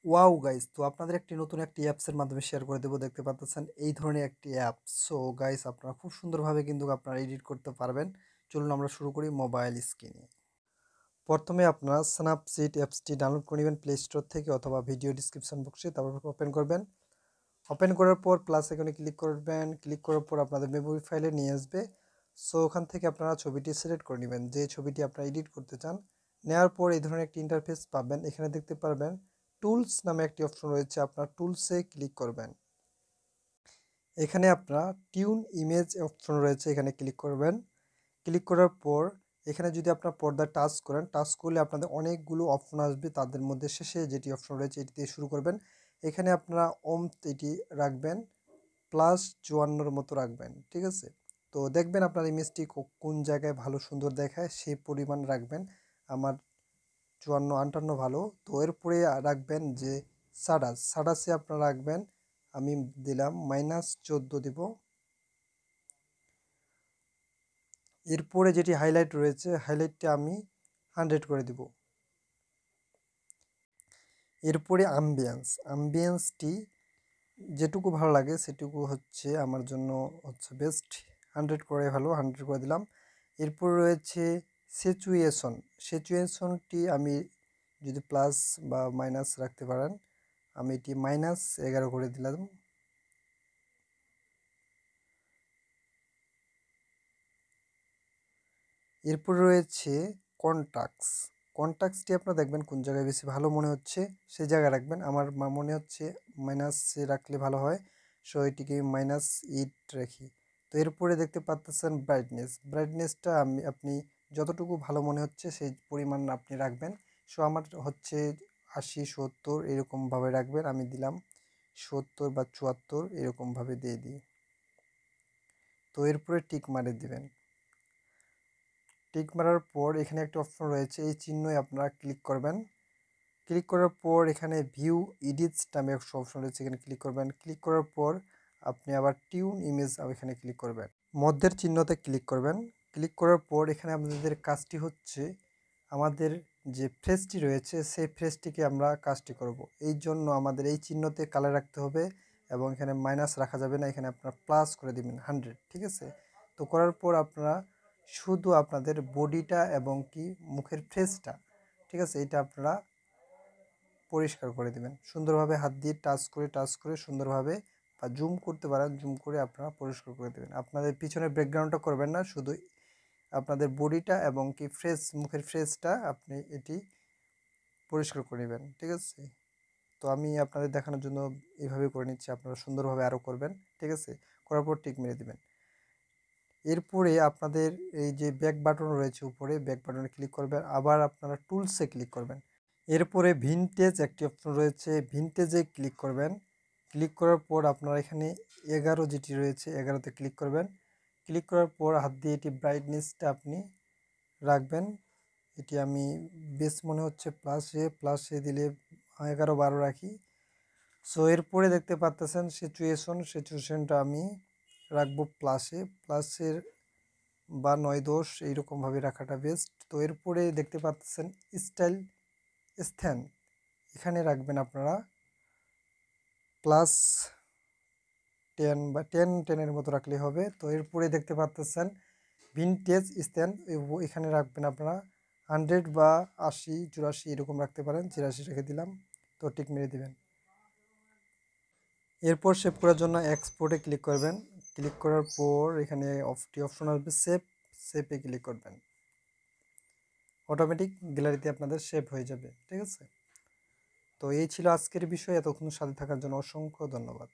Wow guys, তো আপনাদের একটি নতুন একটি অ্যাপসের মাধ্যমে শেয়ার করে দেবো। দেখতে পাচ্ছেন এই ধরনের একটি অ্যাপ। সো গাইস, আপনারা খুব সুন্দরভাবে কিন্তু আপনারা এডিট করতে পারবেন। চলুন আমরা শুরু করি মোবাইল স্ক্রিনে। প্রথমে আপনারা স্ন্যাপসিড অ্যাপসটি ডাউনলোড করে নেবেন প্লে স্টোর থেকে অথবা ভিডিও ডিসক্রিপশন বক্সে। তারপর ওপেন করবেন। ওপেন করার পর প্লাস আইকনে ক্লিক করবেন। ক্লিক করার পর আপনাদের মেমোরি ফাইলে নিয়ে আসবে। সো ওখান থেকে আপনারা ছবিটি সিলেক্ট করে নেবেন, যে ছবিটি আপনারা এডিট করতে চান। নেওয়ার পর এই ধরনের একটি ইন্টারফেস পাবেন। এখানে দেখতে পারবেন টুলস নামে একটি অপশন রয়েছে, আপনার টুলসে ক্লিক করবেন। এখানে আপনার টিউন ইমেজ অপশন রয়েছে, এখানে ক্লিক করবেন। ক্লিক করার পর এখানে যদি আপনার পর্দা টাচ করেন, টাচ করলে আপনাদের অনেকগুলো অপশন আসবে। তাদের মধ্যে শেষে যেটি অপশন রয়েছে এটি দিয়ে শুরু করবেন। এখানে আপনারা এটি রাখবেন +54 মতো রাখবেন, ঠিক আছে। তো দেখবেন আপনার ইমেজটি কোন জায়গায় ভালো সুন্দর দেখায় সেই পরিমাণ রাখবেন। আমার 54-58 ভালো। তো এরপরে রাখবেন যে সাডাসে আপনারা রাখবেন, আমি দিলাম -14 দিব। এরপরে যেটি হাইলাইট রয়েছে হাইলাইটটা আমি 100 করে দিব। এরপরে আম্বিয়েন্সটি যেটুকু ভালো লাগে সেটুকু হচ্ছে আমার জন্য হচ্ছে বেস্ট। 100 করে ভালো, 100 করে দিলাম। এরপর রয়েছে সিচুয়েশনটি আমি যদি প্লাস বা মাইনাস রাখতে পারেন, আমি এটি -11 করে দিলাম। এরপর রয়েছে কন্টাক্টসটি আপনারা দেখবেন কোন জায়গায় বেশি ভালো মনে হচ্ছে সেই জায়গায় রাখবেন। আমার মনে হচ্ছে মাইনাসে রাখলে ভালো হয়, সো এটিকে -8 রাখি। তো এরপরে দেখতে পাচ্ছেন ব্রাইটনেসটা আপনি যতটুকু ভালো মনে হচ্ছে সেই পরিমাণ আপনি রাখবেন। সো আমার হচ্ছে 80-70 এরকমভাবে রাখবেন। আমি দিলাম 70 বা 74 এরকমভাবে দিয়ে দিই। তো এরপরে টিক মারে দিবেন। টিক মারার পর এখানে একটা অপশন রয়েছে, এই চিহ্নই আপনারা ক্লিক করবেন। ক্লিক করার পর এখানে ভিউ এডিটস নামে একটা অপশন রয়েছে, এখানে ক্লিক করবেন। ক্লিক করার পর আপনি আবার টিউন ইমেজ এখানে ক্লিক করবেন, মধ্যের চিহ্নতে ক্লিক করবেন। ক্লিক করার পর এখানে আমাদের কাজটি হচ্ছে আমাদের যে ফ্রেজটি রয়েছে সেই ফ্রেজটিকে আমরা কাজটি করব। এই জন্য আমাদের এই চিহ্নতে কালার রাখতে হবে এবং এখানে মাইনাস রাখা যাবে না, এখানে আপনারা প্লাস করে দিবেন 100, ঠিক আছে। তো করার পর আপনারা শুধু আপনাদের বডিটা এবং কি মুখের ফেসটা, ঠিক আছে, এটা আপনারা পরিষ্কার করে দিবেন সুন্দরভাবে। হাত দিয়ে টাচ করে সুন্দরভাবে, বা জুম করতে পারেন, জুম করে আপনারা পরিষ্কার করে দেবেন। আপনাদের পিছনের ব্যাকগ্রাউন্ডটা করবেন না, শুধু আপনাদের বডিটা এবং কি মুখের ফেসটা আপনি এটি পরিষ্কার করে নেবেন, ঠিক আছে। তো আমি আপনাদের দেখানোর জন্য এইভাবে করে নিচ্ছি, আপনারা সুন্দরভাবে আরও করবেন, ঠিক আছে। করার পর টিক মেরে দিবেন। এরপরে আপনাদের এই যে ব্যাক বাটন রয়েছে উপরে, ব্যাক বাটনে ক্লিক করবেন, আবার আপনারা টুলসে ক্লিক করবেন। এরপরে ভিনটেজ একটি অপশন রয়েছে, ভিনটেজে ক্লিক করবেন। ক্লিক করার পর আপনারা এখানে 11 যেটি রয়েছে 11তে ক্লিক করবেন। ক্লিক করার পর হাত দিয়ে এটি ব্রাইটনেসটা আপনি রাখবেন। এটি আমি বেশ মনে হচ্ছে প্লাসে দিলে 11-12 রাখি। সো এরপরে দেখতে পাচ্ছেন সিচুয়েশনটা আমি রাখবো প্লাসের বা 9-10 এইরকমভাবে রাখাটা বেস্ট। তো এরপরে দেখতে পাচ্ছেন স্টাইল স্থান, এখানে রাখবেন আপনারা +10 বা 10-10 মতো রাখলে হবে। তো এরপরে দেখতে পাচ্ছেন ভিনটেজ স্থান, এখানে রাখবেন আপনারা 100 বা 80-84 এরকম রাখতে পারেন। 84 রেখে দিলাম। তো টিক মেরে দেবেন। এরপর সেভ করার জন্য এক্সপোর্টে ক্লিক করবেন। ক্লিক করার পর এখানে অপশন আসবে সেভে ক্লিক করবেন। অটোমেটিক গ্যালারিতে আপনাদের সেভ হয়ে যাবে, ঠিক আছে। তো এই ছিল আজকের বিষয়। এতক্ষণ সাথে থাকার জন্য অসংখ্য ধন্যবাদ।